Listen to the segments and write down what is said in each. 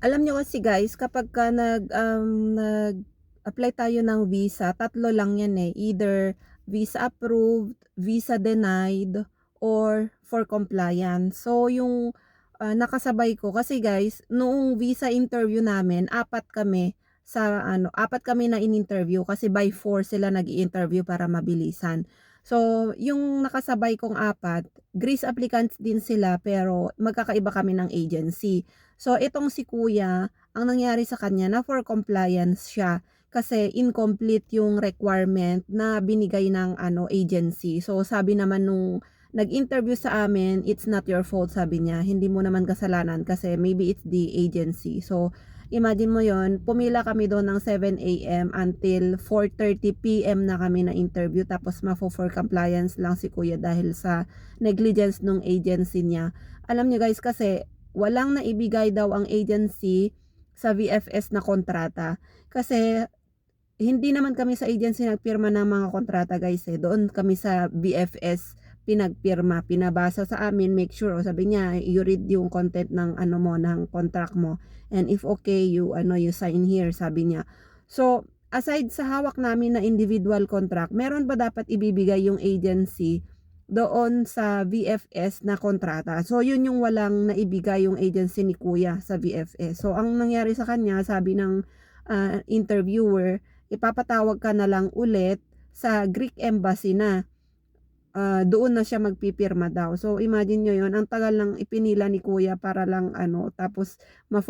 Alam niyo kasi guys, kapagka nag-apply tayo ng visa, tatlo lang 'yan, eh, either visa approved, visa denied, or for compliance. So yung, nakasabay ko kasi guys, noong visa interview namin, apat kami na in-interview kasi by 4 sila nag-i-interview para mabilisan. So yung nakasabay kong apat, Greece applicants din sila pero magkakaiba kami ng agency. So itong si kuya, ang nangyari sa kanya na for compliance siya kasi incomplete yung requirement na binigay ng agency. So sabi naman nung nag-interview sa amin, "It's not your fault," sabi niya. "Hindi mo naman kasalanan kasi maybe it's the agency." So imagine mo yon, pumila kami doon ng 7 AM until 4:30 PM na kami na interview tapos for compliance lang si kuya dahil sa negligence nung agency niya. Alam niyo guys kasi walang naibigay daw ang agency sa VFS na kontrata. Kasi hindi naman kami sa agency nagpirma ng mga kontrata guys, eh. Doon kami sa VFS pinagpirma, pinabasa sa amin, make sure, o sabi niya, you read yung content ng ano mo, ng contract mo. And if okay, you sign here, sabi niya. So, aside sa hawak namin na individual contract, meron ba dapat ibibigay yung agency doon sa VFS na kontrata? So, yun yung walang naibigay yung agency ni kuya sa VFS. So, ang nangyari sa kanya, sabi ng interviewer, ipapatawag ka na lang ulit sa Greek Embassy na, doon na siya magpipirma daw. So imagine niyo 'yon, ang tagal ng ipinila ni kuya para lang tapos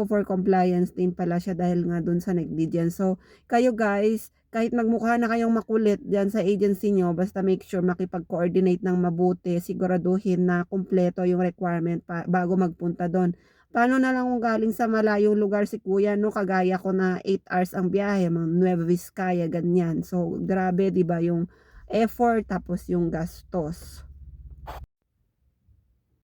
for compliance din pala siya dahil nga do'n sa negligence. So kayo guys, kahit magmukha na kayong makulit diyan sa agency niyo, basta make sure makipag-coordinate ng mabuti, siguraduhin na kumpleto yung requirement bago magpunta do'n. Paano na lang kung galing sa malayong lugar si kuya 'no, kagaya ko na 8 hours ang biyahe, mga Nueva Vizcaya, ganyan. So grabe 'di ba yung effort tapos yung gastos.